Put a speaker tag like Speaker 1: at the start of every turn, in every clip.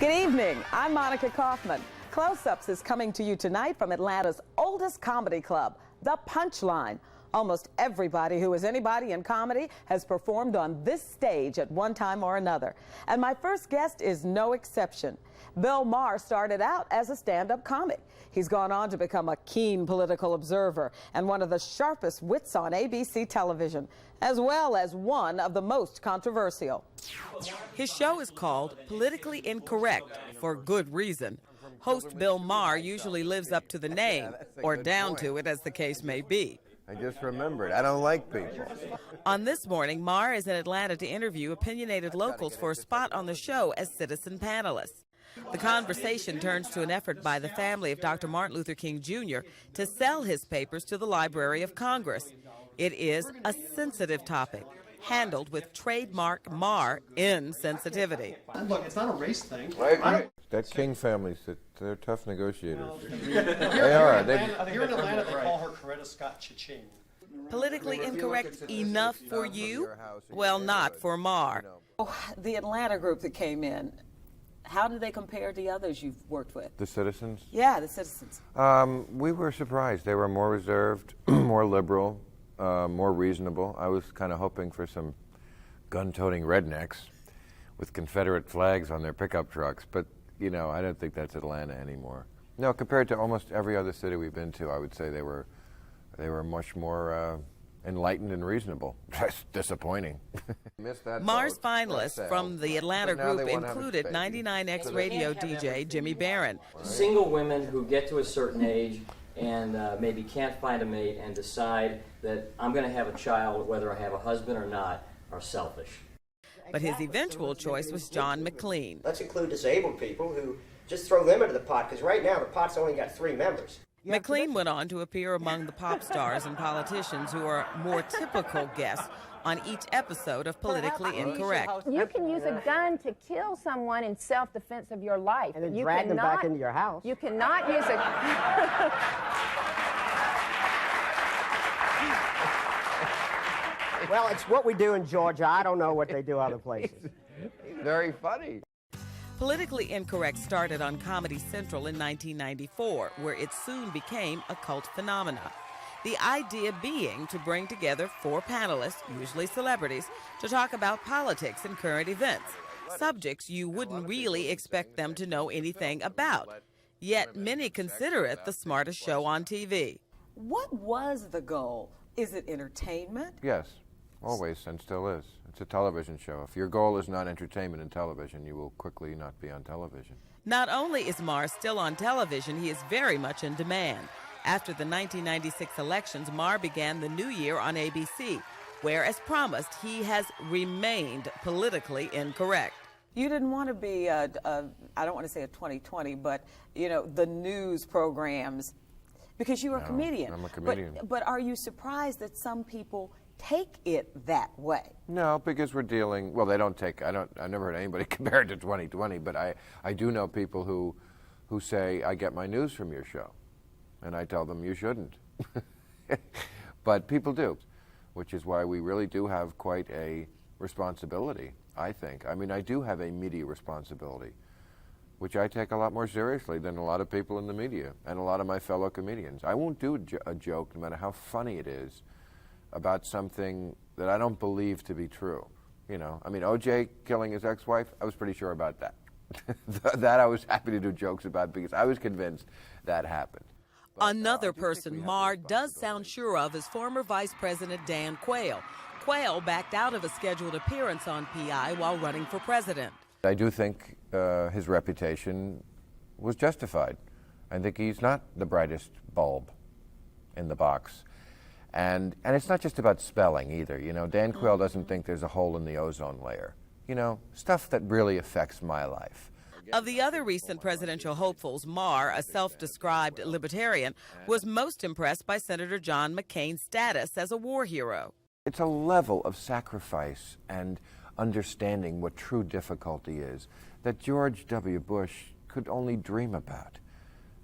Speaker 1: Good evening. I'm Monica Kaufman. Close-Ups is coming to you tonight from Atlanta's oldest comedy club, The Punchline. Almost everybody who is anybody in comedy has performed on this stage at one time or another. And my first guest is no exception. Bill Maher started out as a stand-up comic. He's gone on to become a keen political observer and one of the sharpest wits on ABC television, as well as one of the most controversial. His show is called Politically Incorrect, for good reason. Host Bill Maher usually lives up to the name, or down to it, as the case may be.
Speaker 2: I just remembered, I don't like people.
Speaker 1: On This Morning, Maher is in Atlanta to interview opinionated locals for a spot on the show as citizen panelists. The conversation turns to an effort by the family of Dr. Martin Luther King Jr. to sell his papers to the Library of Congress. It is a sensitive topic, handled with trademark Maher insensitivity.
Speaker 3: Look, it's not a race thing.
Speaker 2: I agree. That King family, they're tough negotiators. They are.
Speaker 3: Here in Atlanta, they call her Coretta Scott Cha-Ching.
Speaker 1: Politically incorrect enough for you? Well, not for Maher. The Atlanta group that came in, how do they compare to the others you've worked with?
Speaker 2: The Citizens?
Speaker 1: Yeah, the Citizens.
Speaker 2: We were surprised. They were more reserved, more liberal, more reasonable. I was kind of hoping for some gun-toting rednecks with Confederate flags on their pickup trucks, but you know, I don't think that's Atlanta anymore. No, compared to almost every other city we've been to, I would say they were much more enlightened and reasonable. That's disappointing.
Speaker 1: Maher's finalists from the Atlanta group included 99X radio DJ Jimmy Barron.
Speaker 4: Single women who get to a certain age and maybe can't find a mate and decide that I'm going to have a child whether I have a husband or not are selfish.
Speaker 1: But his eventual choice was John McLean.
Speaker 5: Let's include disabled people who just throw them into the pot, because right now the pot's only got 3 members.
Speaker 1: McLean went on to appear among the pop stars and politicians who are more typical guests on each episode of Politically Incorrect.
Speaker 6: You can use a gun to kill someone in self-defense of your life.
Speaker 7: And then drag them back into your house.
Speaker 6: You cannot use a...
Speaker 7: Well, it's what we do in Georgia. I don't know what they do other places.
Speaker 2: Very funny.
Speaker 1: Politically Incorrect started on Comedy Central in 1994, where it soon became a cult phenomenon. The idea being to bring together 4 panelists, usually celebrities, to talk about politics and current events, subjects you wouldn't really expect them to know anything about. Yet many consider it the smartest show on TV. What was the goal? Is it entertainment?
Speaker 2: Yes, always, and still is. It's a television show. If your goal is not entertainment in television, you will quickly not be on television.
Speaker 1: Not only is Maher still on television, he is very much in demand. After the 1996 elections, Maher began the new year on ABC, where, as promised, he has remained politically incorrect. You didn't want to be, I don't want to say a 2020, but, you know, the news programs, because you were a comedian.
Speaker 2: I'm a comedian.
Speaker 1: But are you surprised that some people take it that way?
Speaker 2: No, because we're dealing, well, they don't take, I've never heard anybody compare it to 2020, but I do know people who say, I get my news from your show. And I tell them, you shouldn't. But people do, which is why we really do have quite a responsibility, I think. I mean, I do have a media responsibility, which I take a lot more seriously than a lot of people in the media and a lot of my fellow comedians. I won't do a joke, no matter how funny it is, about something that I don't believe to be true. You know, I mean, O.J. killing his ex-wife, I was pretty sure about that. That I was happy to do jokes about because I was convinced that happened.
Speaker 1: Another person Maher does sound sure of is former Vice President Dan Quayle. Quayle backed out of a scheduled appearance on PI while running for president.
Speaker 2: I do think his reputation was justified. I think he's not the brightest bulb in the box. And it's not just about spelling either. You know, Dan Quayle doesn't think there's a hole in the ozone layer. You know, stuff that really affects my life.
Speaker 1: Of the other recent presidential hopefuls, Maher, a self-described libertarian, was most impressed by Senator John McCain's status as a war hero.
Speaker 2: It's a level of sacrifice and understanding what true difficulty is that George W. Bush could only dream about.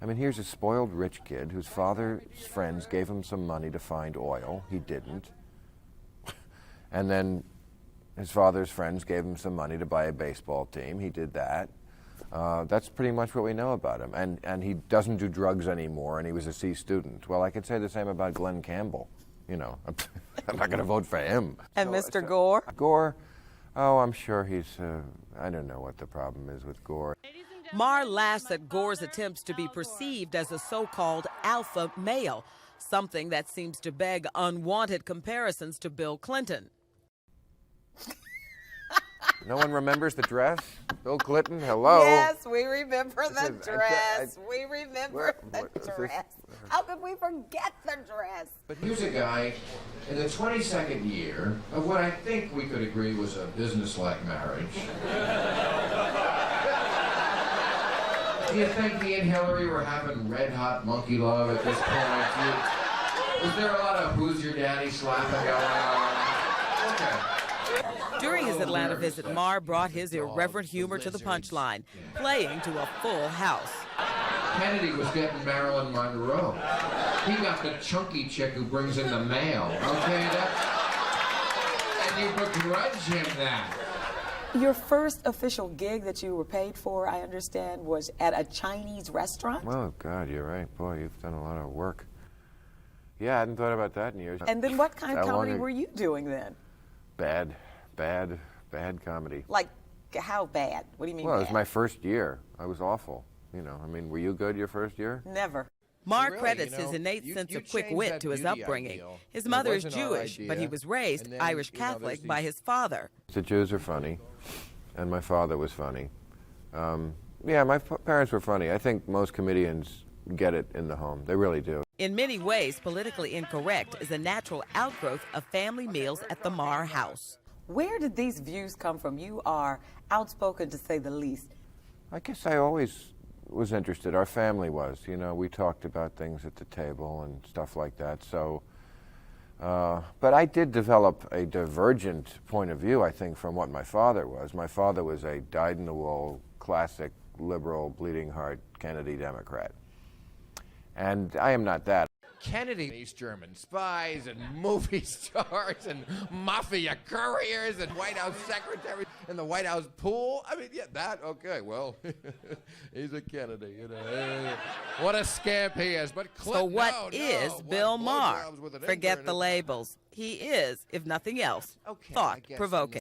Speaker 2: I mean, here's a spoiled rich kid whose father's friends gave him some money to find oil. He didn't. And then his father's friends gave him some money to buy a baseball team. He did that. That's pretty much what we know about him. And he doesn't do drugs anymore, and he was a C student. Well, I could say the same about Glenn Campbell. You know, I'm not going to vote for him.
Speaker 1: And Mr. Gore?
Speaker 2: Gore? Oh, I'm sure he's, I don't know what the problem is with Gore.
Speaker 1: Maher laughs at Gore's attempts to be perceived as a so-called alpha male, something that seems to beg unwanted comparisons to Bill Clinton.
Speaker 2: No one remembers the dress? Bill Clinton, hello?
Speaker 1: Yes, we remember the dress. We remember the dress. How could we forget the dress?
Speaker 8: But here's a guy in the 22nd year of what I think we could agree was a business-like marriage. Do you think he and Hillary were having red-hot monkey love at this point? Was there a lot of who's your daddy slapping going on? Okay.
Speaker 1: During his Atlanta visit, Maher brought his irreverent humor to the punchline, playing to a full house.
Speaker 8: Kennedy was getting Marilyn Monroe. He got the chunky chick who brings in the mail, okay? And you begrudge him that.
Speaker 1: Your first official gig that you were paid for, I understand, was at a Chinese restaurant?
Speaker 2: Oh, God, you're right. Boy, you've done a lot of work. Yeah, I hadn't thought about that in years.
Speaker 1: And then what kind of
Speaker 2: That
Speaker 1: comedy
Speaker 2: long
Speaker 1: were you doing then?
Speaker 2: Bad comedy.
Speaker 1: Like, how bad? What do you mean
Speaker 2: Well, it
Speaker 1: bad?
Speaker 2: was my first year. I was awful. You know, I mean, were you good your first year?
Speaker 1: Never. Maher
Speaker 9: Really,
Speaker 1: credits
Speaker 9: you know,
Speaker 1: his innate
Speaker 9: you-
Speaker 1: sense
Speaker 9: you
Speaker 1: of quick
Speaker 9: changed
Speaker 1: wit
Speaker 9: that
Speaker 1: to his
Speaker 9: beauty
Speaker 1: upbringing.
Speaker 9: ideal.
Speaker 1: His
Speaker 9: It
Speaker 1: mother is
Speaker 9: wasn't our
Speaker 1: Jewish, but
Speaker 9: idea.
Speaker 1: he was raised
Speaker 9: And then,
Speaker 1: Irish
Speaker 9: you know, there's
Speaker 1: Catholic
Speaker 9: these-
Speaker 1: by his father.
Speaker 2: The Jews are funny, and my father was funny. Yeah, my parents were funny. I think most comedians get it in the home. They really do.
Speaker 1: In many ways, politically incorrect is a natural outgrowth of family meals at the Maher house. Where did these views come from? You are outspoken, to say the least.
Speaker 2: I guess I always was interested. Our family was. You know, we talked about things at the table and stuff like that. So, but I did develop a divergent point of view, I think, from what my father was. My father was a dyed-in-the-wool, classic, liberal, bleeding heart Kennedy Democrat. And I am not that.
Speaker 8: Kennedy, East German spies and movie stars and mafia couriers and White House secretaries and the White House pool. I mean, yeah, that, okay, well, he's a Kennedy, you know. What a scamp he is. But
Speaker 1: So what is Bill Maher?
Speaker 8: blowjobs with an
Speaker 1: Forget
Speaker 8: intern
Speaker 1: the
Speaker 8: is-
Speaker 1: labels. He is, if nothing else,
Speaker 8: Okay, I guess
Speaker 1: thought-provoking.